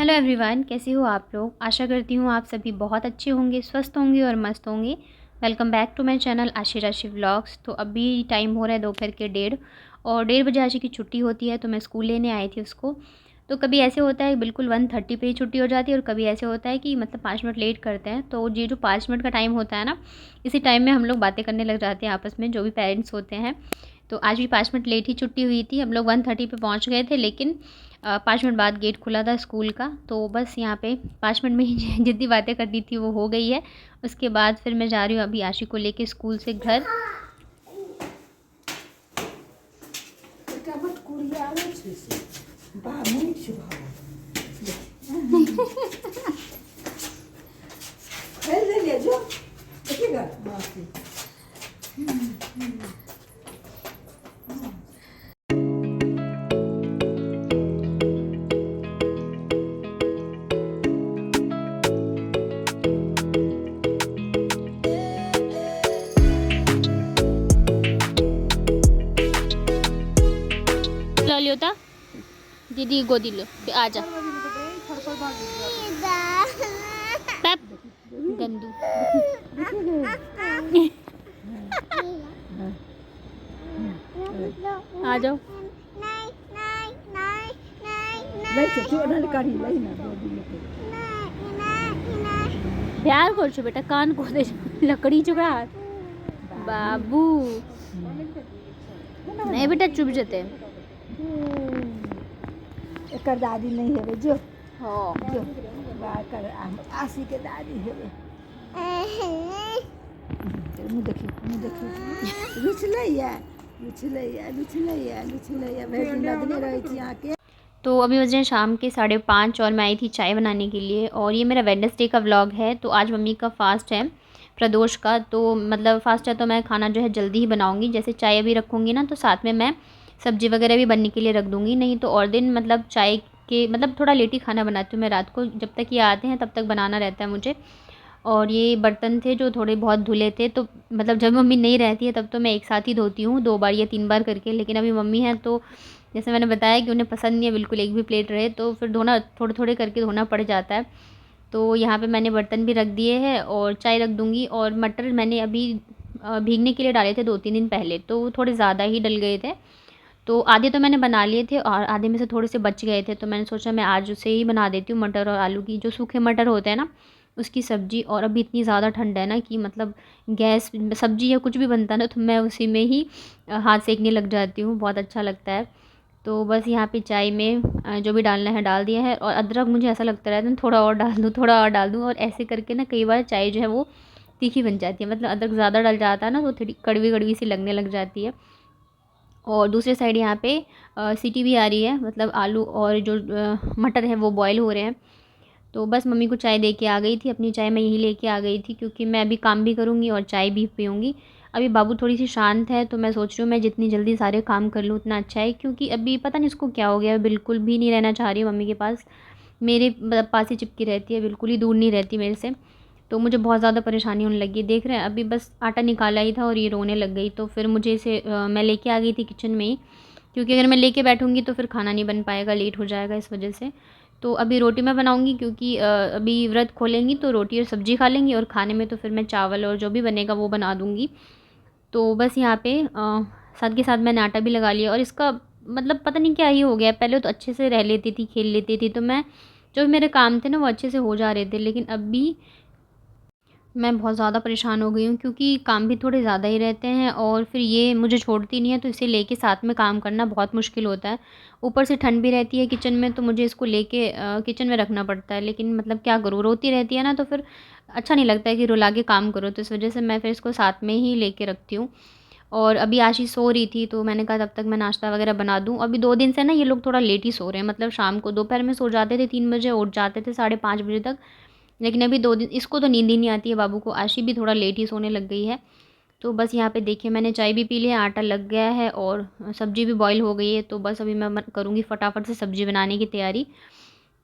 Hello everyone, कैसे हो आप लोग। आशा करती हूँ आप सभी बहुत अच्छे होंगे, स्वस्थ होंगे और मस्त होंगे। Welcome back to my channel Aashi Rashi vlogs. तो अभी टाइम हो रहा है दोपहर के 1:30 और 1:30 बजे आशी की छुट्टी होती है, तो मैं स्कूल लेने आई थी उसको। तो कभी ऐसे होता है बिल्कुल 1:30 पे ही छुट्टी हो जाती है और कभी ऐसे होता है कि मतलब 5 मिनट लेट करते हैं। तो ये जो 5 मिनट का टाइम होता है ना, इसी टाइम में हम लोग बातें करने लग जाते हैं आपस में, जो भी पेरेंट्स होते हैं। तो आज भी 5 मिनट लेट ही छुट्टी हुई थी। हम लोग 1:30 पे पहुँच गए थे, लेकिन 5 मिनट बाद गेट खुला था स्कूल का। तो बस यहाँ पे 5 मिनट में ही जितनी बातें करनी थी वो हो गई है। उसके बाद फिर मैं जा रही हूँ अभी आशी को लेके स्कूल से घर। लियोता दीदी गोदी लो, आ जा गंदू। आ जाओ। प्यार कर बेटा, कान को दे लकड़ी चुका बाबू। नहीं बेटा, चुप जाते एकर दादी नहीं है जो हाँ। जो कर आशी के दादी है। मुँह देखिए रुचलैया भेड़ नदने रही थी यहाँ के। तो अभी बज रहे हैं शाम के 5:30 और मैं आई थी चाय बनाने के लिए। और ये मेरा वेडनेसडे का व्लॉग है। तो आज मम्मी का फास्ट है, प्रदोष का। तो मतलब फास्ट है तो मैं खाना जो है जल्दी ही बनाऊंगी। जैसे चाय अभी रखूँगी ना, तो साथ में मैं सब्ज़ी वगैरह भी बनने के लिए रख दूँगी। नहीं तो और दिन मतलब चाय के मतलब थोड़ा लेट ही खाना बनाती हूँ मैं रात को। जब तक ये आते हैं तब तक बनाना रहता है मुझे। और ये बर्तन थे जो थोड़े बहुत धुले थे, तो मतलब जब मम्मी नहीं रहती है तब तो मैं एक साथ ही धोती हूँ, 2 बार या 3 बार करके। लेकिन अभी मम्मी है तो जैसे मैंने बताया कि उन्हें पसंद नहीं है बिल्कुल एक भी प्लेट रहे, तो फिर धोना थोड़े थोड़े करके धोना पड़ जाता है। तो यहाँ पे मैंने बर्तन भी रख दिए हैं और चाय रख दूँगी। और मटर मैंने अभी भीगने के लिए डाले थे 2-3 दिन पहले, तो वो थोड़े ज़्यादा ही डल गए थे। तो आधे तो मैंने बना लिए थे और आधे में से थोड़े से बच गए थे, तो मैंने सोचा मैं आज उसे ही बना देती हूँ, मटर और आलू की, जो सूखे मटर होते हैं ना उसकी सब्ज़ी। और अभी इतनी ज़्यादा ठंड है ना कि मतलब गैस सब्ज़ी या कुछ भी बनता है ना तो मैं उसी में ही हाथ सेकने लग जाती हूँ, बहुत अच्छा लगता है। तो बस यहाँ पे चाय में जो भी डालना है डाल दिया है। और अदरक मुझे ऐसा लगता रहता है थोड़ा और डाल दूँ, थोड़ा और डाल दूँ, और ऐसे करके ना कई बार चाय जो है वो तीखी बन जाती है। मतलब अदरक ज़्यादा डल जाता है ना तो थोड़ी कड़वी कड़वी सी लगने लग जाती है। और दूसरी साइड यहाँ पे सीटी भी आ रही है, मतलब आलू और जो मटर है वो बॉयल हो रहे हैं। तो बस मम्मी को चाय दे के आ गई थी, अपनी चाय मैं यहीं लेके आ गई थी, क्योंकि मैं अभी काम भी करूँगी और चाय भी पीऊँगी। अभी बाबू थोड़ी सी शांत है तो मैं सोच रही हूँ मैं जितनी जल्दी सारे काम कर लूँ उतना अच्छा है। क्योंकि अभी पता नहीं उसको क्या हो गया है, बिल्कुल भी नहीं रहना चाह रही है मम्मी के पास। मेरे मतलब पास ही चिपकी रहती है, बिल्कुल ही दूर नहीं रहती मेरे से। तो मुझे बहुत ज़्यादा परेशानी होने लगी। देख रहे हैं अभी बस आटा निकाला ही था और ये रोने लग गई। तो फिर मुझे इसे मैं लेके आ गई थी किचन में ही, क्योंकि अगर मैं लेके बैठूँगी तो फिर खाना नहीं बन पाएगा, लेट हो जाएगा इस वजह से। तो अभी रोटी मैं बनाऊँगी, क्योंकि अभी व्रत खोलेंगी तो रोटी और सब्ज़ी खा लेंगी, और खाने में तो फिर मैं चावल और जो भी बनेगा वो बना दूँगी। तो बस यहाँ पे साथ के साथ मैंने आटा भी लगा लिया। और इसका मतलब पता नहीं क्या ही हो गया, पहले तो अच्छे से रह लेती थी, खेल लेती थी, तो मैं जो भी मेरे काम थे ना वो अच्छे से हो जा रहे थे। लेकिन अभी मैं बहुत ज़्यादा परेशान हो गई हूँ, क्योंकि काम भी थोड़े ज़्यादा ही रहते हैं और फिर ये मुझे छोड़ती नहीं है, तो इसे लेके साथ में काम करना बहुत मुश्किल होता है। ऊपर से ठंड भी रहती है किचन में, तो मुझे इसको लेके किचन में रखना पड़ता है। लेकिन मतलब क्या करूँ, रोती रहती है ना तो फिर अच्छा नहीं लगता है कि रुला के काम करो, तो इस वजह से मैं फिर इसको साथ में ही लेके रखती हूँ। और अभी आशी सो रही थी तो मैंने कहा तब तक मैं नाश्ता वगैरह बना दूँ। अभी 2 दिन से ना ये लोग थोड़ा लेट ही सो रहे हैं, मतलब शाम को दोपहर में सो जाते थे 3 बजे, उठ जाते थे 5:30 बजे तक। लेकिन अभी 2 दिन इसको तो नींद ही नहीं आती है बाबू को। आशी भी थोड़ा लेट ही सोने लग गई है। तो बस यहाँ पे देखिए मैंने चाय भी पी ली है, आटा लग गया है और सब्ज़ी भी बॉईल हो गई है। तो बस अभी मैं करूँगी फटाफट से सब्ज़ी बनाने की तैयारी।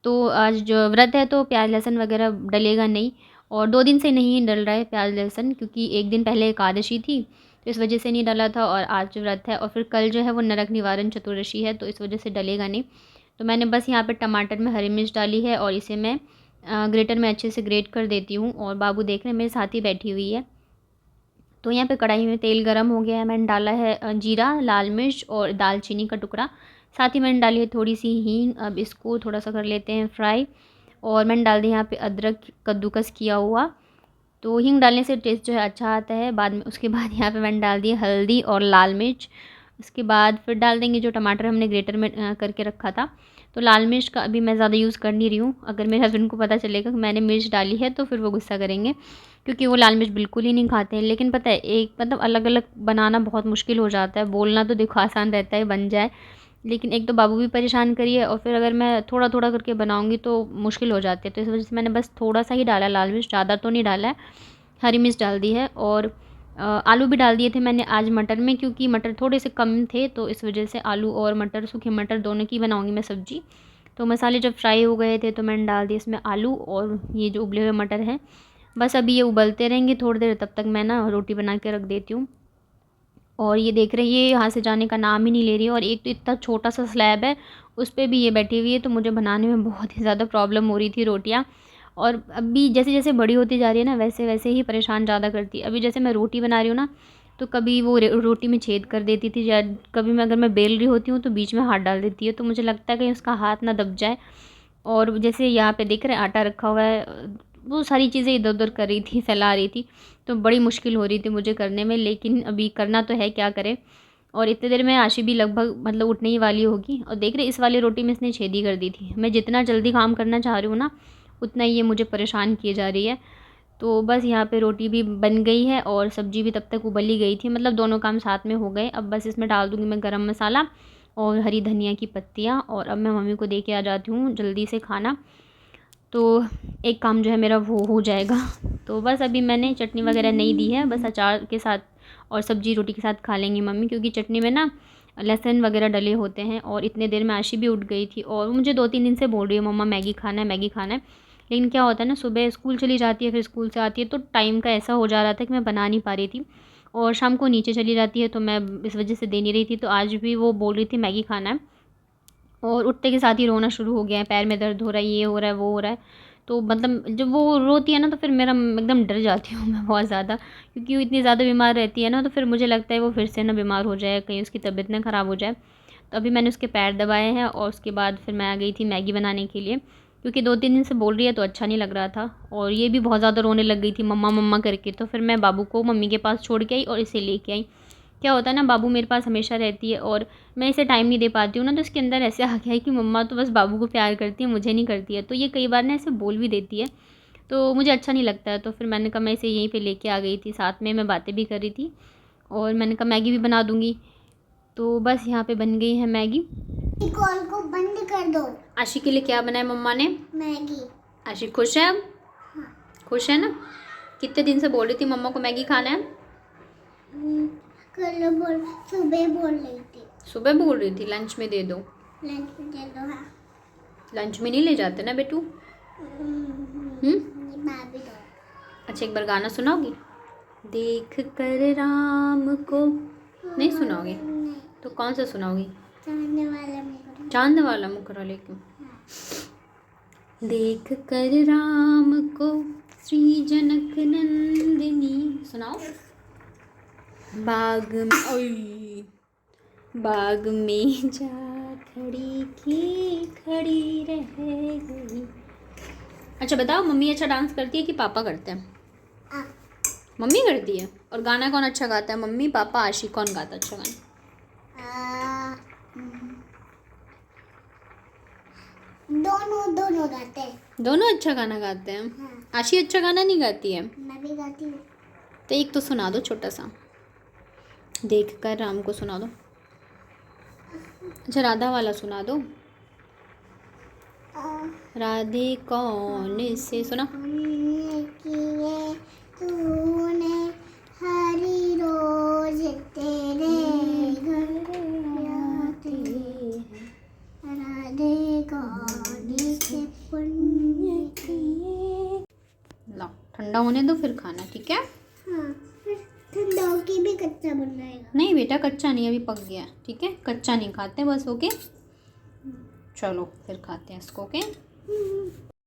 तो आज जो व्रत है तो प्याज लहसुन वगैरह डलेगा नहीं, और 2 दिन से नहीं डल रहा है प्याज लहसुन, क्योंकि 1 दिन पहले एकादशी थी तो इस वजह से नहीं डला था, और आज व्रत है और फिर कल जो है वो नरक निवारण चतुर्दशी है, तो इस वजह से डलेगा नहीं। तो मैंने बस यहाँ पे टमाटर में हरी मिर्च डाली है और इसे मैं ग्रेटर में अच्छे से ग्रेट कर देती हूँ। और बाबू देख रहे हैं मेरे साथ ही बैठी हुई है। तो यहाँ पे कढ़ाई में तेल गरम हो गया है, मैंने डाला है जीरा, लाल मिर्च और दालचीनी का टुकड़ा, साथ ही मैंने डाली है थोड़ी सी हींग। अब इसको थोड़ा सा कर लेते हैं फ्राई। और मैंने डाल दिया यहाँ पे अदरक कद्दूकस किया हुआ। तो हींग डालने से टेस्ट जो है अच्छा आता है। बाद में उसके बाद यहाँ पे मैंने डाल दी हल्दी और लाल मिर्च। उसके बाद फिर डाल देंगे जो टमाटर हमने ग्रेटर में करके रखा था। तो लाल मिर्च का अभी मैं ज़्यादा यूज़ कर नहीं रही हूँ, अगर मेरे हस्बैंड को पता चलेगा कि मैंने मिर्च डाली है तो फिर वो गुस्सा करेंगे, क्योंकि वो लाल मिर्च बिल्कुल ही नहीं खाते हैं। लेकिन पता है एक मतलब अलग अलग बनाना बहुत मुश्किल हो जाता है। बोलना तो देखो आसान रहता है बन जाए, लेकिन एक तो बाबू भी परेशान करिए और फिर अगर मैं थोड़ा थोड़ा करके बनाऊँगी तो मुश्किल हो जाती है। तो इस वजह से मैंने बस थोड़ा सा ही डाला लाल मिर्च, ज़्यादा तो नहीं डाला है। हरी मिर्च डाल दी है और आलू भी डाल दिए थे मैंने आज मटर में, क्योंकि मटर थोड़े से कम थे तो इस वजह से आलू और मटर, सूखे मटर दोनों की बनाऊंगी मैं सब्ज़ी। तो मसाले जब फ्राई हो गए थे तो मैंने डाल दिए इसमें आलू और ये जो उबले हुए मटर हैं। बस अभी ये उबलते रहेंगे थोड़ी देर, तब तक मैं ना रोटी बना के रख देती हूँ। और ये देख रहे हैं ये यहाँ से जाने का नाम ही नहीं ले रही है। और एक तो इतना छोटा सा स्लैब है उस पर भी ये बैठी हुई है, तो मुझे बनाने में बहुत ही ज़्यादा प्रॉब्लम हो रही थी रोटियाँ। और अभी जैसे जैसे बड़ी होती जा रही है ना वैसे वैसे ही परेशान ज़्यादा करती है। अभी जैसे मैं रोटी बना रही हूँ ना तो कभी वो रोटी में छेद कर देती थी, या कभी मैं अगर मैं बेल रही होती हूँ तो बीच में हाथ डाल देती है, तो मुझे लगता है कहीं उसका हाथ ना दब जाए। और जैसे यहाँ पे देख रहे हैं आटा रखा हुआ है, वो सारी चीज़ें इधर उधर कर रही थी, फैला रही थी, तो बड़ी मुश्किल हो रही थी मुझे करने में। लेकिन अभी करना तो है, क्या करें। और इतनी देर में आशी भी लगभग मतलब उठने ही वाली होगी। और देख रहे इस वाली रोटी में इसने छेदी कर दी थी। मैं जितना जल्दी काम करना चाह रही हूँ ना उतना ही ये मुझे परेशान किए जा रही है। तो बस यहाँ पे रोटी भी बन गई है और सब्ज़ी भी तब तक उबल ही गई थी, मतलब दोनों काम साथ में हो गए। अब बस इसमें डाल दूँगी मैं गरम मसाला और हरी धनिया की पत्तियाँ। और अब मैं मम्मी को दे के आ जाती हूँ जल्दी से खाना, तो एक काम जो है मेरा वो हो जाएगा। तो बस अभी मैंने चटनी वगैरह नहीं दी है, बस अचार के साथ और सब्ज़ी रोटी के साथ खा लेंगी मम्मी, क्योंकि चटनी में ना लहसुन वगैरह डले होते हैं। और इतने देर में आशी भी उठ गई थी और वो मुझे 2-3 दिन से बोल रही है मम्मा मैगी खाना है, मैगी खाना है। लेकिन क्या होता है ना, सुबह स्कूल चली जाती है, फिर स्कूल से आती है तो टाइम का ऐसा हो जा रहा था कि मैं बना नहीं पा रही थी। और शाम को नीचे चली जाती है तो मैं इस वजह से दे नहीं रही थी। तो आज भी वो बोल रही थी मैगी खाना है और उठते के साथ ही रोना शुरू हो गया है, पैर में दर्द हो रहा है, ये हो रहा है, वो हो रहा है। तो मतलब जब वो रोती है ना तो फिर मेरा एकदम डर जाती हूँ मैं बहुत ज़्यादा, क्योंकि वो इतनी ज़्यादा बीमार रहती है ना, तो फिर मुझे लगता है वो फिर से ना बीमार हो जाए, कहीं उसकी तबीयत ना ख़राब हो जाए। तो अभी मैंने उसके पैर दबाए हैं और उसके बाद फिर मैं आ गई थी मैगी बनाने के लिए, क्योंकि 2-3 दिन से बोल रही है तो अच्छा नहीं लग रहा था। और ये भी बहुत ज़्यादा रोने लग गई थी मम्मा मम्मा करके। तो फिर मैं बाबू को मम्मी के पास छोड़ के आई और इसे लेके आई। क्या होता है ना, बाबू मेरे पास हमेशा रहती है और मैं इसे टाइम नहीं दे पाती हूँ ना, तो इसके अंदर ऐसे आ गया है कि मम्मा तो बस बाबू को प्यार करती है, मुझे नहीं करती है। तो ये कई बार ना ऐसे बोल भी देती है, तो मुझे अच्छा नहीं लगता है। तो फिर मैंने कहा मैं इसे यहीं पे लेके आ गई थी, साथ में मैं बातें भी कर रही थी और मैंने कहा मैगी भी बना दूँगी। तो बस यहाँ पे बन गई है मैगी। कॉल को बंद कर दो। आशी के लिए क्या बनाया मम्मा ने? मैगी। आशी खुश है अब? खुश है ना? कितने दिन से बोल रही थी मम्मा को मैगी खाना है? कल बोल सुबह बोल रही थी। सुबह बोल रही थी लंच में दे दो। लंच में दे दो। हाँ लंच में नहीं ले जाते ना बेटू? भाभी दो। अच्छा एक बार गाना सुनाओगी? देख कर राम को नहीं सुनाओगी? नहीं, तो कौन सा सुनाओगी? चांद वाला मुकुट। चांद वाला मुखरा लेके। देख कर राम को श्री जनक नंदिनी, सुनाओ। बाग में ओई, बाग में जा खड़ी की खड़ी रह गई। अच्छा बताओ मम्मी अच्छा डांस करती है कि पापा करते हैं? मम्मी करती है। और गाना कौन अच्छा गाता है? मम्मी पापा आशी? कौन गाता है अच्छा गाना? दोनों दोनों गाते हैं। दोनों अच्छा गाना गाते हैं। हाँ। आशी अच्छा गाना नहीं गाती है? मैं भी गाती हूँ। तो एक तो सुना दो छोटा सा, देख कर राम को सुना दो। अच्छा राधा वाला सुना दो। राधे कौन से सुना। किए तूने हरी रोज तेरे घर आते हैं, राधे कौन से पुण्य किए। ला ठंडा होने दो फिर खाना, ठीक है? हाँ फिर ठंडा होके भी कच्चा बन जाएगा। नहीं बेटा कच्चा नहीं, अभी पक गया, ठीक है? कच्चा नहीं खाते बस। ओके चलो फिर खाते हैं इसको। ओके,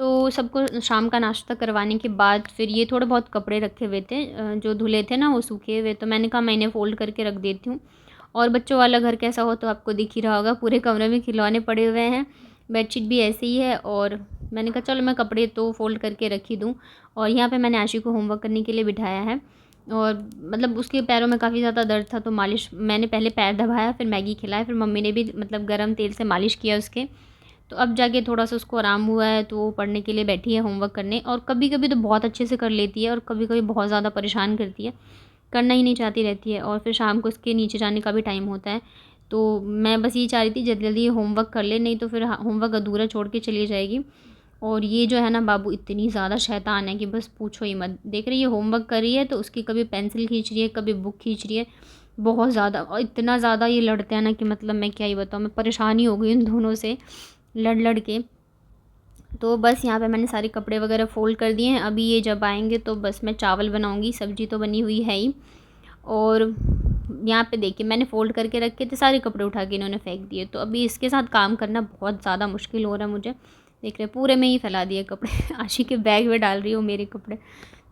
तो सबको शाम का नाश्ता करवाने के बाद फिर ये थोड़े बहुत कपड़े रखे हुए थे, जो धुले थे ना वो सूखे हुए, तो मैंने कहा मैं इन्हें फ़ोल्ड करके रख देती हूँ। और बच्चों वाला घर कैसा हो तो आपको दिख ही रहा होगा, पूरे कमरे में खिलौने पड़े हुए हैं, बेडशीट भी ऐसे ही है। और मैंने कहा चलो मैं कपड़े तो फ़ोल्ड करके रख ही दूँ। और यहाँ पे मैंने आशी को होमवर्क करने के लिए बिठाया है, और मतलब उसके पैरों में काफ़ी ज़्यादा दर्द था, तो मालिश मैंने पहले पैर दबाया, फिर मैगी खिलाया, फिर मम्मी ने भी मतलब गर्म तेल से मालिश किया उसके। तो अब जाके थोड़ा सा उसको आराम हुआ है, तो वो पढ़ने के लिए बैठी है होमवर्क करने। और कभी कभी तो बहुत अच्छे से कर लेती है, और कभी कभी बहुत ज़्यादा परेशान करती है, करना ही नहीं चाहती रहती है। और फिर शाम को इसके नीचे जाने का भी टाइम होता है, तो मैं बस ये चाह रही थी जल्दी जल्दी ये होमवर्क कर ले, नहीं तो फिर होमवर्क अधूरा छोड़ के चली जाएगी। और ये जो है ना बाबू इतनी ज़्यादा शैतान है कि बस पूछो ही मत। देख रही है होमवर्क कर रही है तो उसकी कभी पेंसिल खींच रही है, कभी बुक खींच रही है, बहुत ज़्यादा। और इतना ज़्यादा ये लड़ते हैं ना कि मतलब मैं क्या ही बताऊँ, मैं परेशान ही हो गई इन दोनों से लड़ लड़ के। तो बस यहाँ पे मैंने सारे कपड़े वगैरह फ़ोल्ड कर दिए हैं। अभी ये जब आएंगे तो बस मैं चावल बनाऊँगी, सब्ज़ी तो बनी हुई है ही। और यहाँ पे देखिए मैंने फ़ोल्ड करके रखे थे, सारे कपड़े उठा के इन्होंने फेंक दिए। तो अभी इसके साथ काम करना बहुत ज़्यादा मुश्किल हो रहा है मुझे। देख रहे पूरे में ही फैला दिए कपड़े आशी के बैग में डाल रही हूँ मेरे कपड़े।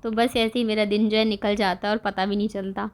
तो बस ऐसे ही मेरा दिन जो है निकल जाता है और पता भी नहीं चलता।